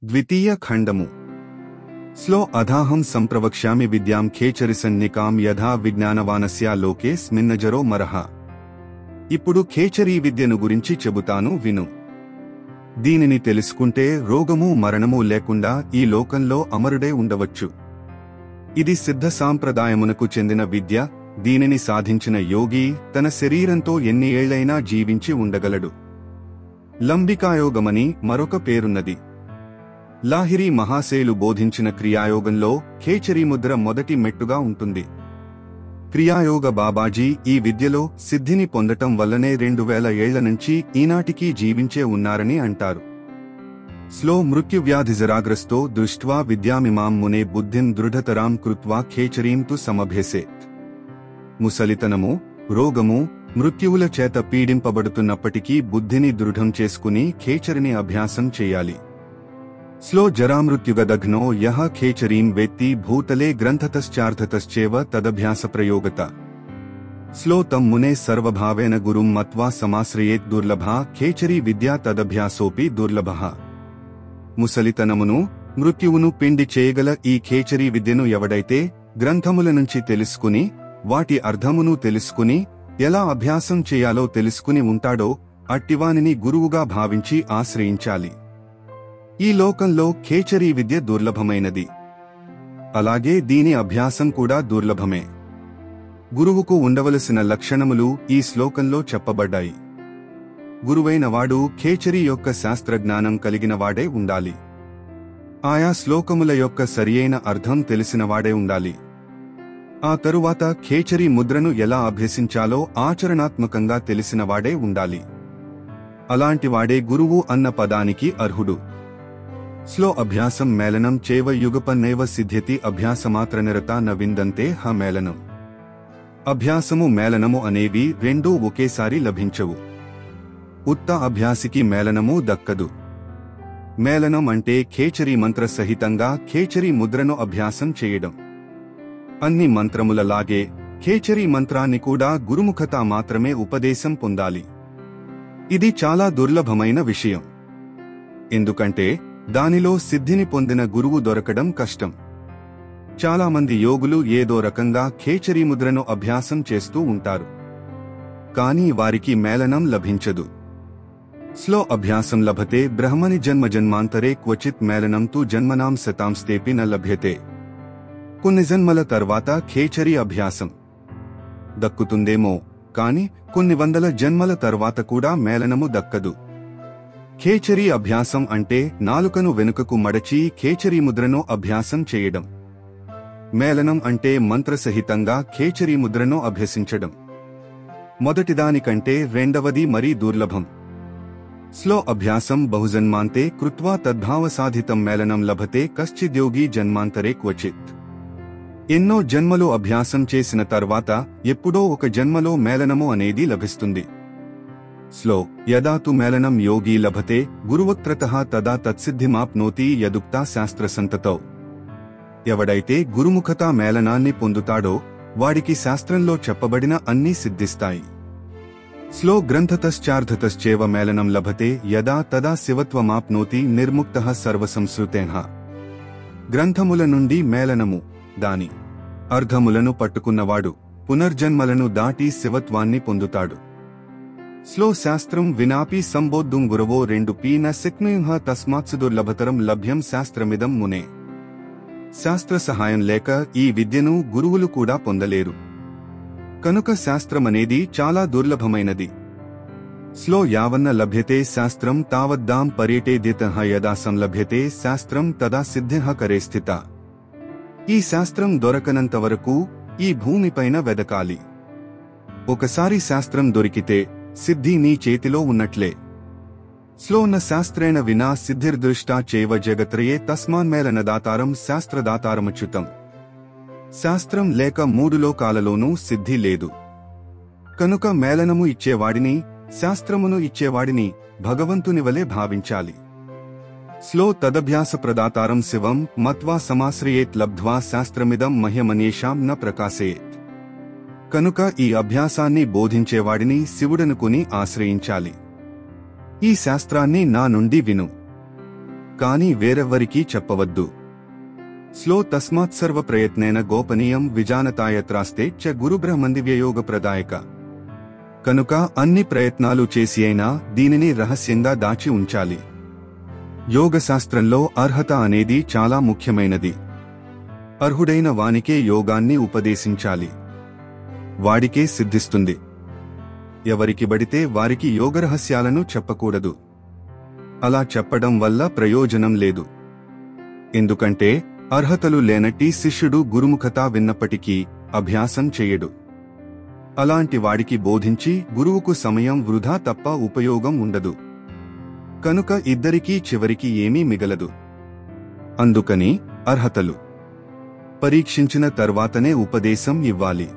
ద్వితీయ ఖండము స్లో అధాహం సంప్రవక్ష్యామి విద్యాం ఖేచరిసన్నికాం యథా విజ్ఞానవానస్య లోకే స్మిన్నజరో మరహ. ఇప్పుడు ఖేచరీ విద్యను గురించి చెబుతాను విను. దీనిని తెలుసుకుంటే రోగము మరణము లేకుండా ఈ లోకంలో అమరుడే ఉండవచ్చు. ఇది సిద్ధ సాంప్రదాయమునకు చెందిన విద్య. దీనిని సాధించిన యోగి తన శరీరంతో ఎన్ని ఏళ్లైనా జీవించి ఉండగలడు. లంబికాయోగమని మరొక పేరున్నది. లాహిరి మహాశయులు బోధించిన క్రియాయోగంలో ఖేచరీ ముద్ర మొదటి మెట్టుగా ఉంటుంది. క్రియాయోగ బాబాజీ ఈ విద్యలో సిద్ధిని పొందటం వల్లనే 2000 ఏళ్ల నుంచి ఈనాటికి జీవించే ఉన్నారని అంటారు. స్లో మృత్యువ్యాధిజరాగ్రస్తో దృష్ట్వా విద్యామిమాం మునే బుద్ధిం దృఢతరాం కృత్వా ఖేచరీం తు సమభ్యసేత్. ముసలితనము, రోగము, మృత్యువుల చేత పీడింపబడుతున్నప్పటికీ బుద్ధిని దృఢం చేసుకుని ఖేచరిని అభ్యాసం చేయాలి. స్లో జరామృత్యుగదఘ్నో యః ఖేచరీం వేత్తి భూతలే గ్రంథతశ్చార్థతశ్చేవ తదభ్యాస ప్రయోగత. స్లో తం మునే సర్వభావేన గురుం మత్వా సమాశ్రయేత్ దుర్లభా ఖేచరీ విద్యా తదభ్యాసోపి దుర్లభః. ముసలితనమును, మృత్యువును పిండి చేయగల ఈ ఖేచరీ విద్యను ఎవడైతే గ్రంథముల నుంచి తెలుసుకుని వాటి అర్థమును తెలుసుకుని ఎలా అభ్యాసం చేయాలో తెలుసుకుని ఉంటాడో అట్టివానిని గురువుగా భావించి ఆశ్రయించాలి. ఈ లోకంలో ఖేచరీ విద్య దుర్లభమైనది. అలాగే దీని అభ్యాసం కూడా దుర్లభమే. గురువుకు ఉండవలసిన లక్షణములు ఈ శ్లోకంలో చెప్పబడ్డాయి. గురువైన వాడు ఖేచరీ యొక్క శాస్త్రజ్ఞానం కలిగినవాడే ఉండాలి. ఆయా శ్లోకముల యొక్క సరియైన అర్థం తెలిసినవాడే ఉండాలి. ఆ తరువాత ఖేచరీ ముద్రను ఎలా అభ్యసించాలో ఆచరణాత్మకంగా తెలిసినవాడే ఉండాలి. అలాంటివాడే గురువు అన్న పదానికి అర్హుడు. స్లో అభ్యాసం మేళనం చేవ యుగపన్నేవ సిద్ధ్యతి అభ్యాసమాత్రనిరత న విందంతే హ మేళనం. అభ్యాసము మేళనము అనేవి రెండూ ఒకేసారి లభించవు. ఉత్త అభ్యాసికి మేళనము దక్కదు. మేళనం అంటే ఖేచరీ మంత్ర సహితంగా ఖేచరీ ముద్రను అభ్యాసం చేయడం. అన్ని మంత్రములలాగే ఖేచరీ మంత్రాన్ని కూడా గురుముఖత మాత్రమే ఉపదేశం పొందాలి. ఇది చాలా దుర్లభమైన విషయం. ఎందుకంటే దానిలో సిద్ధిని పొందిన గురువు దొరకడం కష్టం. చాలామంది యోగులు ఏదో రకంగా ఖేచరీ ముద్రను అభ్యాసం చేస్తూ ఉంటారు. కానీ వారికి మేళనం లభించదు. స్లో అభ్యాసం లభతే బ్రహ్మని జన్మజన్మాంతరే క్వచిత్ మేళనం తు జన్మనాం శతాంస్తేపి న లభ్యతే. కొన్ని జన్మల తర్వాత ఖేచరీ అభ్యాసం దక్కుతుందేమో కాని కొన్ని వందల జన్మల తర్వాత కూడా మేళనము దక్కదు. ఖేచరీ అభ్యాసం అంటే నాలుకను వెనుకకు మడచి ఖేచరీ ముద్రను అభ్యాసం చేయడం. మేళనం అంటే మంత్రసహితంగా ఖేచరీ ముద్రను అభ్యసించడం. మొదటిదానికంటే రెండవది మరీ దుర్లభం. స్లో అభ్యాసం బహుజన్మాంతే కృత్వా తద్భావసాధితం మేళనం లభతే కశ్చిద్యోగి జన్మాంతరే క్వచిత్. ఎన్నో జన్మలు అభ్యాసం చేసిన తర్వాత ఎప్పుడో ఒక జన్మలో మేళనము అనేది లభిస్తుంది. స్లో యదా తు మేళనం యోగి లభతే గురువక్త్రతః తదా తత్సిద్ధిమాప్నోతి యదుక్తా శాస్త్రసంతతౌ. ఎవడైతే గురుముఖతా మేళనాన్ని పొందుతాడో వాడికి శాస్త్రంలో చెప్పబడిన అన్నీ సిద్ధిస్తాయి. స్లో గ్రంథతశ్చార్థతశ్చేవ మేళనం లభతే యదా తదా శివత్వమాప్నోతి నిర్ముక్తః సర్వసంస్కృతేః. గ్రంథముల నుండి మేళనము, దాని అర్ధములను పట్టుకున్నవాడు పునర్జన్మలను దాటి శివత్వాన్ని పొందుతాడు. స్లో శాస్త్రం వినాపి సంబోద్ధుం గురవో 2 న శక్నుః తస్మాత్సుదుర్లభతరం లభ్యం శాస్త్రమిదం మునే. శాస్త్ర సహాయం లేక ఈ విద్యను గురువులు కూడా పొందలేరు. కనుక శాస్త్రమనేది చాలా దుర్లభమైనది. స్లో యావన్న లభ్యతే శాస్త్రం తావద్దాం పర్యటేద్యతః యదా సంలభ్యతే శాస్త్రం తదా సిద్ధిః కరే స్థిత. ఈ శాస్త్రం దొరకనంతవరకు ఈ భూమిపైన వెదకాలి. ఒకసారి శాస్త్రం దొరికితే సిద్ధి నీ చేతిలో ఉన్నట్లే. స్లో న శాస్త్రేణ వినా సిద్ధిర్దృష్టా చేవ జగత్రయే తస్మాన్మేళనదాతారం శాస్త్రదాతారమచ్యుతం. శాస్త్రం లేక 3 లోకాలలోనూ సిద్ధి లేదు. కనుక మేళనము ఇచ్చేవాడిని, శాస్త్రమును ఇచ్చేవాడిని భగవంతునివలే భావించాలి. స్లో తదభ్యాస ప్రదాతారం శివం మత్వా సమాశ్రయేత్ లబ్ధ్వా శాస్త్రమిదం మహ్యమన్యేషాం న ప్రకాశయేత్. కనుక ఈ అభ్యాసాన్ని బోధించేవాడిని శివుడనుకుని ఆశ్రయించాలి. ఈ శాస్త్రాన్ని నా నుండి విను. కానీ వేరెవ్వరికీ చెప్పవద్దు. స్లో తస్మాత్ సర్వ ప్రయత్నేన గోపనీయం విజానతాయత్రాస్తే చ గురుబ్రహ్మందివ్యయోగ ప్రదాయక. కనుక అన్ని ప్రయత్నాలు చేసి అయినా దీనిని రహస్యంగా దాచి ఉంచాలి. యోగశాస్త్రంలో అర్హత అనేది చాలా ముఖ్యమైనది. అర్హుడైన వానికే యోగాన్ని ఉపదేశించాలి. వాడికే సిద్ధిస్తుంది. ఎవరికి బడితే వారికి యోగరహస్యాలను చెప్పకూడదు. అలా చెప్పడం వల్ల ప్రయోజనం లేదు. ఎందుకంటే అర్హతలు లేనట్టి శిష్యుడు గురుముఖత విన్నప్పటికీ అభ్యాసం చెయ్యడు. అలాంటి వాడికి బోధించి గురువుకు సమయం వృధా తప్ప ఉపయోగం ఉండదు. కనుక ఇద్దరికీ చివరికి ఏమీ మిగలదు. అందుకని అర్హతలు పరీక్షించిన తర్వాతనే ఉపదేశం ఇవ్వాలి.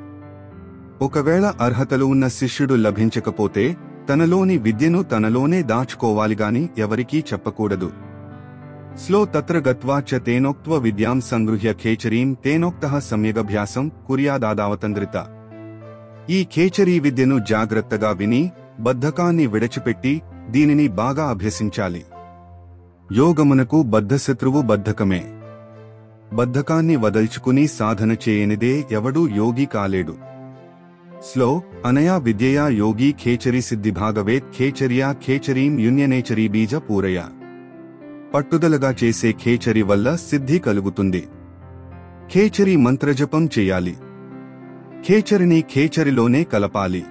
ఒకవేళ అర్హతలు ఉన్న శిష్యుడు లభించకపోతే తనలోని విద్యను తనలోనే దాచుకోవాలిగాని ఎవరికీ చెప్పకూడదు. స్లో తత్ర గత్వా చ తేనోక్త్వ విద్యాం సంగృహ్య ఖేచరీం తేనోక్తః సమ్యగభ్యాసం కుర్యాదాదావతంద్రిత. ఈ ఖేచరీ విద్యను జాగ్రత్తగా విని బద్ధకాన్ని విడచిపెట్టి దీనిని బాగా అభ్యసించాలి. యోగమునకు బద్ధశత్రువు బద్ధకమే. బద్ధకాన్ని వదల్చుకుని సాధన చేయనిదే ఎవడూ యోగి కాలేడు. స్లో అనయా విద్యయా యోగి ఖేచరీ సిద్ధిభాగవేత్ ఖేచర్యా ఖేచరీం యున్యనేచరీ బీజ పూరయ. పట్టుదలగా చేసే ఖేచరి వల్ల సిద్ధి కలుగుతుంది. ఖేచరీ మంత్రజపం చెయ్యాలి. ఖేచరిని ఖేచరిలోనే కలపాలి.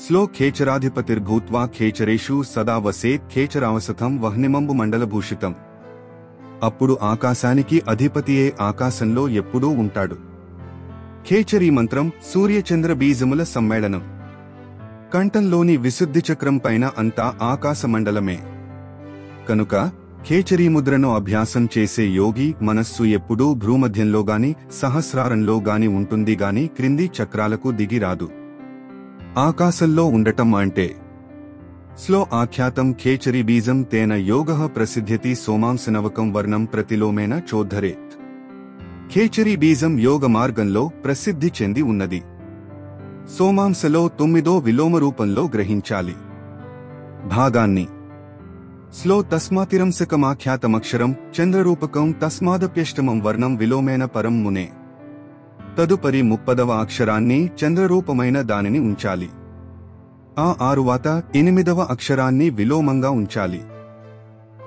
స్లో ఖేచరాధిపతిర్భూత్వా ఖేచరేషు సదా వసేత్ ఖేచరావసతం వహ్నిమంబు మండలభూషితం. అప్పుడు ఆకాశానికి అధిపతియే ఆకాశంలో ఎప్పుడూ ఉంటాడు. ఖేచరీ మంత్రం సూర్యచంద్ర బీజముల సమ్మేళనం. కంఠంలోని విశుద్ధి చక్రం పైన అంతా ఆకాశమండలమే. కనుక ఖేచరీ ముద్రను అభ్యాసం చేసే యోగి మనస్సు ఎప్పుడూ భ్రూమధ్యంలోగాని సహస్రారంలోగాని ఉంటుంది గాని క్రింది చక్రాలకు దిగిరాదు. ఆకాశంలో ఉండటం అంటే స్లో ఆఖ్యాతం ఖేచరీ బీజం తేన యోగః ప్రసిద్ధ్యతి సోమాంసనవకం వర్ణం ప్రతిలోమేన చోద్ధరేత్. ఖేచరీ బీజం యోగ మార్గంలో ప్రసిద్ధి చెంది ఉన్నది. సోమాంసలో 9వ విలోమ రూపంలో గ్రహించాలి. భాగాన్ని స్లో తస్మాతిరంసకమాఖ్యాతమక్షరం చంద్రరూపకం తస్మాదప్యష్టమం వర్ణం విలోమేన పరం మునే. తదుపరి 30వ అక్షరాన్ని చంద్రరూపమైన దానిని ఉంచాలి. ఆ ఆరువాత 8వ అక్షరాన్ని విలోమంగా ఉంచాలి.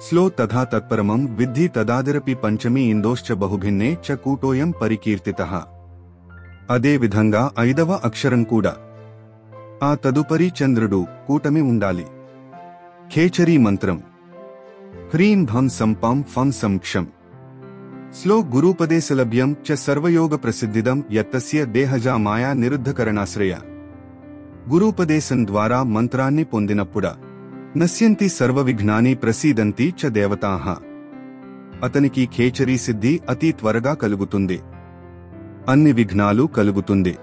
స్లో తథా తత్పరమం విద్ధి తదాదరపి పంచమి ఇందోశ్చ బహుభిన్నే చ కూటోయం పరికీర్తితః. అదే విధంగా 5వ అక్షరం కూడా. ఆ తదుపరి చంద్రుడు కూటమి ఉండాలి. ఖేచరీ మంత్రం హ్రీం భం సంపం ఫం సంక్షం. స్లో గురూపదేశలభ్యం చ సర్వయోగ ప్రసిద్ధిదం యత్తస్య దేహజా మాయా నిరుద్ధకరణాశ్రయ. గురూపదేశం ద్వారా మంత్రాన్ని పొందినప్పుడా నశ్యంతి సర్వవిఘ్నాని ప్రసీదంతి చ దేవతాః. అతనికి ఖేచరీ సిద్ధి అతి త్వరగా కలుగుతుంది. అన్ని విఘ్నాలు కలుగుతుంది,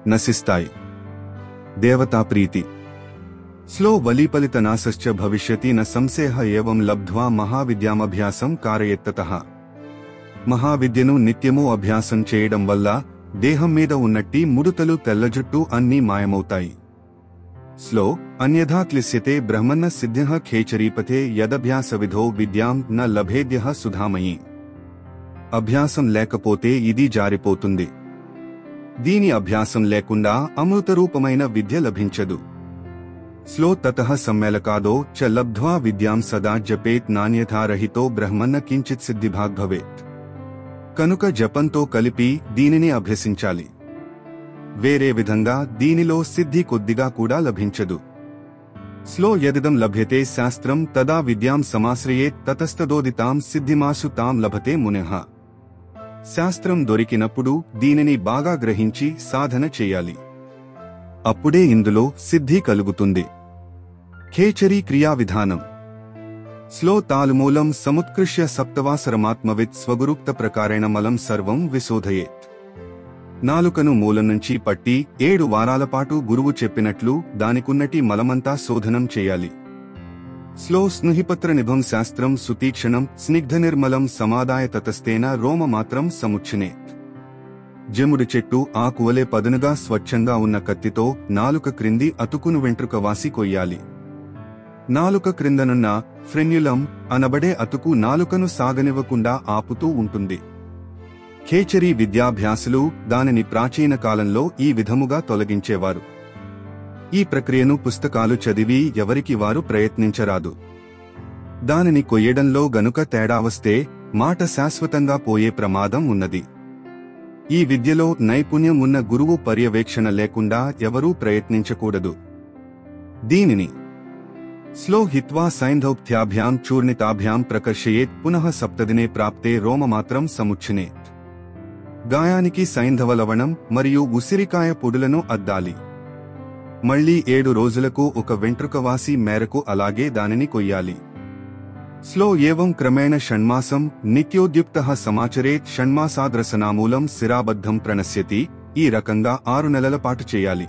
నశిస్తాయి. దేవతా ప్రీతి స్లో వలీపలిత నాశశ్చ భవిష్యతి న సంశయః ఏవం లబ్ధ్వా మహావిద్యామభ్యాసం కారయత్తతః. మహావిద్యను నిత్యము అభ్యాసం చేయడం వల్ల దేహం మీద ఉన్నట్టి ముడతలు తెల్లజుట్టు అన్నీ మాయమవుతాయి. స్లో అన్యథా క్లిశ్యతే బ్రహ్మన్న సిద్ధ్యః ఖేచరీపథే యదభ్యాస విధో విద్యాం న లభేద్యః సుధామయీ. అభ్యాసం లేకపోతే ఇది జారిపోతుంది. దీని అభ్యాసం లేకుండా అమృతరూపమైన విద్య లభించదు. స్లో తతః సమ్మేళకాదో చ లబ్ధ్వా విద్యాం సదా జపేత్ నాన్యథారహితో బ్రహ్మన్న కించిత్ సిద్ధిభాగ్ భవేత్. కనుక జపంతో కలిపి దీనిని అభ్యసించాలి. వేరే విధంగా దీనిలో సిద్ధి కొద్దిగా కూడా లభించదు. స్లో యదిదం లభ్యతే శాస్త్రం తదా విద్యాం సమాశ్రయేత్ తతస్తదోదితాం సిద్ధిమాసు తాం లభతే మునిః. శాస్త్రం దొరికినప్పుడు దీనిని బాగా గ్రహించి సాధన చేయాలి. అప్పుడే ఇందులో సిద్ధి కలుగుతుంది. ఖేచరీ క్రియా విధానం స్లో తాలుమూలం సముత్కృష్య సప్తవాసరమాత్మవిత్ స్వగురుక్త ప్రకారేణ మలం సర్వం విశోధయేత్. నాలుకను మూలం నుంచి పట్టి 7 వారాల పాటు గురువు చెప్పినట్లు దానికున్నటి మలమంతా శోధనం చేయాలి. స్లో స్నుహిపత్ర నిభం శాస్త్రం సుతీక్షణం స్నిగ్ధనిర్మలం సమాదాయ తతస్తేన రోమమాత్రం సముచ్చినేత్. జముడి చెట్టు ఆకువలే పదునుగా స్వచ్ఛంగా ఉన్న కత్తితో నాలుక క్రింది అతుకును వెంట్రుక వాసి కొయ్యాలి. నాలుక క్రిందనున్న ఫ్రెన్యులం అనబడే అతుకు నాలుకను సాగనివ్వకుండా ఆపుతూ ఉంటుంది. ఖేచరీ విద్యాభ్యాసులు దానిని ప్రాచీన కాలంలో ఈ విధముగా తొలగించేవారు. ఈ ప్రక్రియను పుస్తకాలు చదివి ఎవరికి వారు ప్రయత్నించరాదు. దానిని కొయ్యడంలో గనుక తేడా వస్తే మాట శాశ్వతంగా పోయే ప్రమాదం ఉన్నది. ఈ విద్యలో నైపుణ్యం ఉన్న గురువు పర్యవేక్షణ లేకుండా ఎవరూ ప్రయత్నించకూడదు. దీనిని స్లో హిత్వా సైంధౌప్త్యాభ్యాం చూర్ణితాభ్యాం ప్రకర్షయేత్ పునః సప్తదినే ప్రాప్తే రోమమాత్రం సముచ్ఛినేత్. గాయానికి సైంధవ లవణం మరియు ఉసిరికాయ పొడులను అద్దాలి. మళ్లీ 7 రోజులకు ఒక వెంట్రుకవాసి మేరకు అలాగే దానిని కొయ్యాలి. స్లో ఏవం క్రమేణ షణ్మాసం నిత్యోద్యుక్తః సమాచరేత్ షణ్మాసాద్రసనామూలం శిరాబద్ధం ప్రణశ్యతి. ఈ రకంగా 6 నెలల పాటు చేయాలి.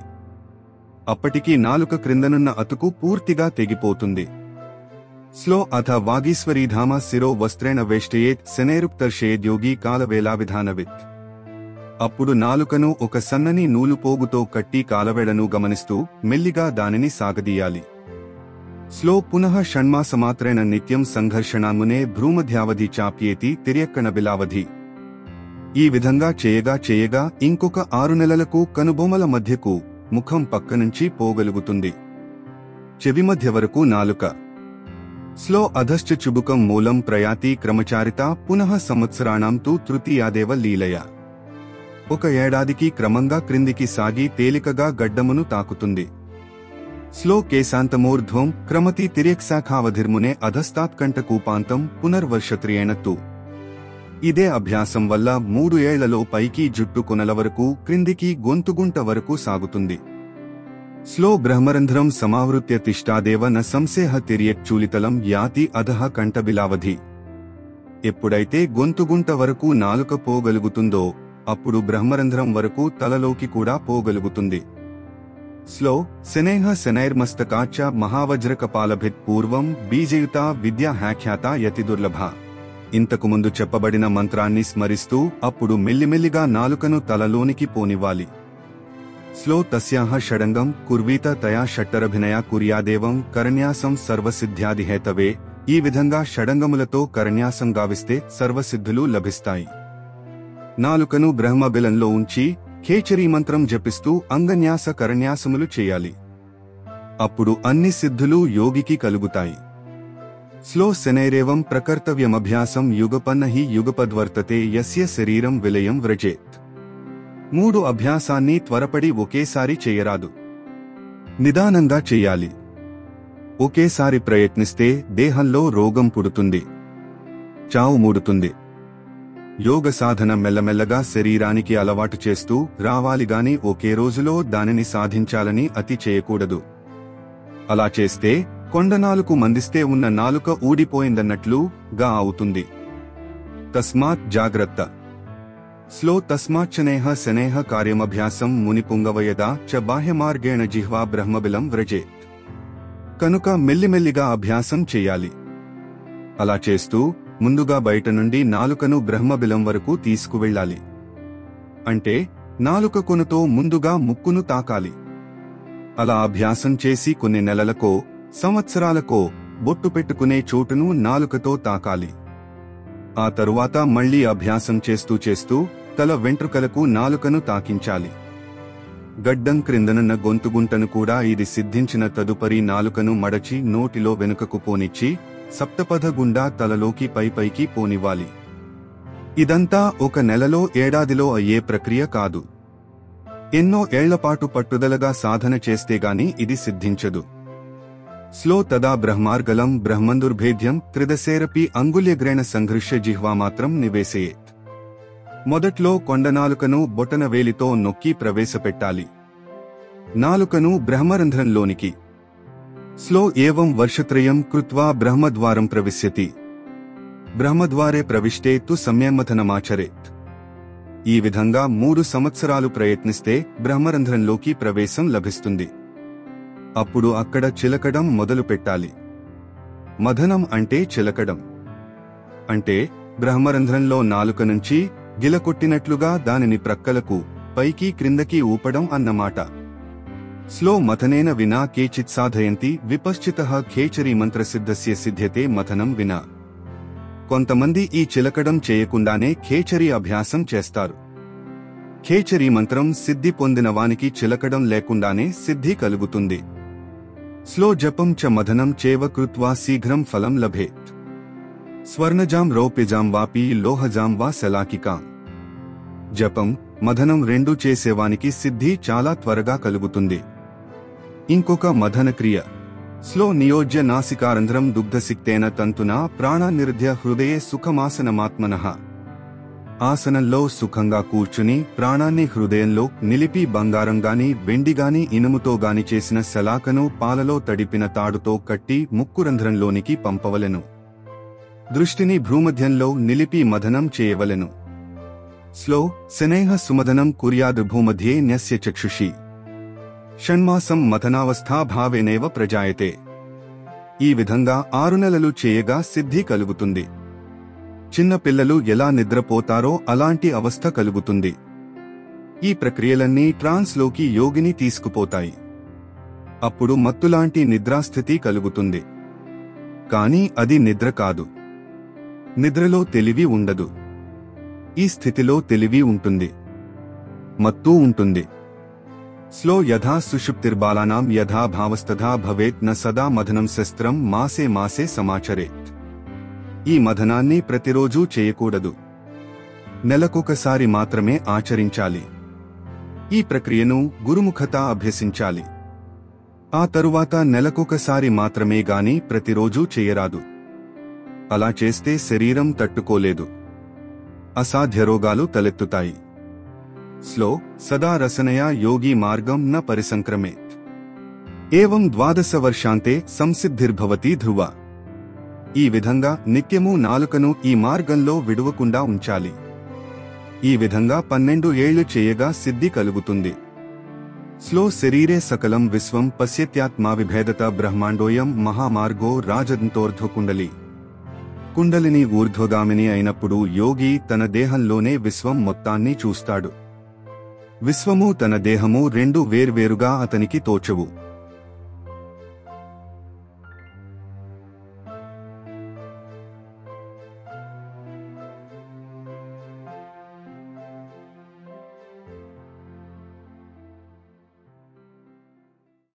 అప్పటికి నాలుక క్రిందనున్న అతుకు పూర్తిగా తెగిపోతుంది. స్లో అథ వాగీశ్వరీధామ శిరో వస్త్రేణ వేష్టయేత్ శనేరుప్తర్షయేద్యోగి కాలవేలావిధానవిత్. అప్పుడు నాలుకను ఒక సన్నని నూలు పోగుతో కట్టి కాలవేళను గమనిస్తూ మెల్లిగా దానిని సాగదీయాలి. స్లో పునః షణ్మాసమాత్రేణ నిత్యం సంఘర్షణామునే భ్రూమధ్యావధి చాప్యేతి తిర్యక్కణ బిలావధి. ఈ విధంగా చేయగా ఇంకొక 6 నెలలకు కనుబొమల మధ్యకు ముఖం పక్కనుంచి పోగలుగుతుంది. చెవి మధ్య వరకు నాలుక. స్లో అధశ్చ చుబుకం మూలం ప్రయాతి క్రమచారిత పునః సంవత్సరాణం తు తృతీయాదేవ లీలయ. 1 ఏడాదికి క్రమంగా క్రిందికి సాగి తేలికగా గడ్డమును తాకుతుంది. స్లో కేశాంతమూర్ధ్వం క్రమతి తిర్యక్శాఖావధిర్మునే అధస్తాత్కంఠకూపాంతం పునర్వర్షత్రియేణ తు. ఇదే అభ్యాసం వల్ల 3 ఏళ్లలో పైకి జుట్టు కొనల వరకు క్రిందికి గొంతుగుంట వరకు సాగుతుంది. స్లో బ్రహ్మరంధ్రం సమావృత్య తిష్టాదేవ న సంసేహ తిర్యక్చూలితలం యాతి అధః కంఠబిలావధి. ఎప్పుడైతే గొంతుగుంట వరకు నాలుక పోగలుగుతుందో అప్పుడు బ్రహ్మరంధ్రం వరకు తలలోకి కూడా పోగలుగుతుంది. స్లో శనేహ శనైర్మస్తకాచ మహావజ్రకపాలభిత్ పూర్వం బీజయుత విద్యా హ్యాఖ్యాత యతి దుర్లభ. ఇంతకుముందు చెప్పబడిన మంత్రాన్ని స్మరిస్తూ అప్పుడు మెల్లిమెల్లిగా నాలుకను తలలోనికి పోనివ్వాలి. స్లో తస్యాహ షడంగం కుర్వీత తయా షట్టరభినయ కుర్యాదేవం కరణ్యాసం సర్వసిద్ధ్యాదిహేతవే. ఈ విధంగా షడంగములతో కరణ్యాసం గావిస్తే సర్వసిద్ధులు లభిస్తాయి. నాలుకను బ్రహ్మబిలంలో ఉంచి ఖేచరీ మంత్రం జపిస్తూ అంగన్యాస కరణ్యాసములు చేయాలి. అప్పుడు అన్ని సిద్ధులు యోగికి కలుగుతాయి. స్లో శనైరేవం ప్రకర్తవ్యమభ్యాసం యుగపన్నహి యుగపద్వర్తతే యస్య శరీరం విలయం వ్రజేత్. 3 అభ్యాసాన్ని త్వరపడి ఒకేసారి చేయరాదు. నిదానంగా చెయ్యాలి. ఒకేసారి ప్రయత్నిస్తే దేహంలో రోగం పుడుతుంది, చావు మూడుతుంది. యోగ సాధన మెల్లమెల్లగా శరీరానికి అలవాటు చేస్తూ రావాలిగాని ఒకే రోజులో దానిని సాధించాలని అతి చేయకూడదు. అలా చేస్తే కొండనాలుకు మందిస్తే ఉన్న నాలుక ఊడిపోయిందన్నట్లుగా అవుతుంది. తస్మాత్ జాగ్రత్త. స్లో తస్మాచ్చనేహ శనేహ కార్యమభ్యాసం మునిపుంగవయదా చ బాహ్యమార్గేణ జిహ్వా బ్రహ్మబిలం వ్రజేత్. కనుక మెల్లిమెల్లిగా అభ్యాసం చెయ్యాలి. అలా చేస్తూ ముందుగా బయట నుండి నాలుకను బ్రహ్మబిలం వరకు తీసుకువెళ్ళాలి. అంటే నాలుక కొనతో ముందుగా ముక్కును తాకాలి. అలా అభ్యాసం చేసి కొన్ని నెలలకో సంవత్సరాలకో బొట్టు పెట్టుకునే చోటును నాలుకతో తాకాలి. ఆ తరువాత మళ్లీ అభ్యాసం చేస్తూ తల వెంట్రుకలకు నాలుకను తాకించాలి. గడ్డం క్రిందనున్న గొంతుగుంటను కూడా ఇది సిద్ధించిన తదుపరి నాలుకను మడచి నోటిలో వెనుకకు పోనిచ్చి సప్తపథ గుండా తలలోకి పైకి పోనివ్వాలి. ఇదంతా 1 నెలలో ఏడాదిలో అయ్యే ప్రక్రియ కాదు. ఎన్నో ఏళ్లపాటు పట్టుదలగా సాధన చేస్తేగాని ఇది సిద్ధించదు. స్లో తదా బ్రహ్మార్గలం బ్రహ్మందుర్భేద్యం త్రిదశేరపి అంగుళ్యగ్రేణ సంఘృష్య జిహ్వామాత్రం నివేశయేత్. మొదట్లో కొండనాలుకను బొటన వేలితో నొక్కి ప్రవేశపెట్టాలి. నాలుకను బ్రహ్మరంధ్రంలోనికి. స్లో ఏవం వర్షత్రయం కృత్వా బ్రహ్మద్వారం ప్రవిశ్యతి. బ్రహ్మద్వారే ప్రవిష్టే తు సంయమథనమాచరేత్. ఈ విధంగా 3 సంవత్సరాలు ప్రయత్నిస్తే బ్రహ్మరంధ్రంలోకి ప్రవేశం లభిస్తుంది. అప్పుడు అక్కడ చిలకడం మొదలు పెట్టాలి. మథనం అంటే చిలకడం. అంటే బ్రహ్మరంధ్రంలో నాలుక నుంచి గిలకొట్టినట్లుగా దానిని ప్రక్కలకు పైకి క్రిందకి ఊపడం అన్నమాట. స్లో మథనేన వినా కేచిత్ సాధయంతి విపశ్చితః ఖేచరీ మంత్రసిద్ధస్య సిద్ధ్యతే మథనం వినా. కొంతమంది ఈ చిలకడం చేయకుండానే ఖేచరీ అభ్యాసం చేస్తారు. ఖేచరీ మంత్రం సిద్ధి పొందిన వానికి చిలకడం లేకుండానే సిద్ధి కలుగుతుంది. స్లో జపం చ మథనం చేవ కృత్వా శీఘ్రం ఫలం లభేత్. స్వర్ణజాం రౌప్యజాం వాపి లోహజాం వా శలాకికాం. జపం మథనం రెండూ చేసేవానికి సిద్ధి చాలా త్వరగా కలుగుతుంది. ఇంకొక మథన క్రియ స్లో నియోజ్య నాసికారంధ్రం దుగ్ధసిక్తేన తంతునా ప్రాణాన్నిరుధ్య హృదయే సుఖమాసనమాత్మనః. ఆసనంలో సుఖంగా కూర్చుని ప్రాణాన్ని హృదయంలో నిలిపి బంగారంగాని వెండిగాని ఇనుముతోగాని చేసిన శలాకను పాలలో తడిపిన తాడుతో కట్టి ముక్కురంధ్రంలోనికి పంపవలెను. దృష్టిని భ్రూమధ్యంలో నిలిపి మథనం చేయవలెను. స్లో శనైః సుమథనం కుర్యాద్ భూమధ్యే న్యస్య చక్షుషి. షణ్మాసం మథనావస్థాభావేనేవ ప్రజాయతే. ఈ విధంగా 6 నెలలు చేయగా సిద్ధి కలుగుతుంది. చిన్న పిల్లలు ఎలా నిద్రపోతారో అలాంటి అవస్థ కలుగుతుంది. ఈ ప్రక్రియలన్నీ ట్రాన్స్లోకి యోగిని తీసుకుపోతాయి. అప్పుడు మత్తులాంటి నిద్రాస్థితి కలుగుతుంది. కాని అది నిద్ర కాదు. నిద్రలో తెలివి ఉండదు. ఈ స్థితిలో తెలివి ఉంటుంది, మత్తు ఉంటుంది. స్లో యథా సుషుప్తిర్బాలానాం యథా భావస్తథా భవేత్ న సదా మథనం శస్త్రం మాసే మాసే సమాచరేత్. ఈ మథనాన్ని ప్రతిరోజూ చేయకూడదు. నెలకొకసారి మాత్రమే ఆచరించాలి. ఈ ప్రక్రియను గురుముఖత అభ్యసించాలి. ఆ తరువాత నెలకొకసారి మాత్రమే గాని ప్రతిరోజూ చేయరాదు. అలా చేస్తే శరీరం తట్టుకోలేదు. అసాధ్య రోగాలు తలెత్తుతాయి. స్లో సదా రసనయా యోగి మార్గం న పరిసంక్రమేత్. ఏవం 12 వర్షాంతే సంసిద్ధిర్భవతి ధ్రువ. ఈ విధంగా నిత్యము నాలుకను ఈ మార్గంలో విడువకుండా ఉంచాలి. ఈ విధంగా 12 ఏళ్లు చేయగా సిద్ధి కలుగుతుంది. స్లో శరీరే సకలం విశ్వం పశ్యత్యాత్మా విభేదత బ్రహ్మాండోయం మహామార్గో రాజదంతోర్ధ్వకుండలి. కుండలిని ఊర్ధ్వగామిని అయినప్పుడు యోగి తన దేహంలోనే విశ్వం మొత్తాన్ని చూస్తాడు. విశ్వము తన దేహము రెండు వేర్వేరుగా అతనికి తోచవు.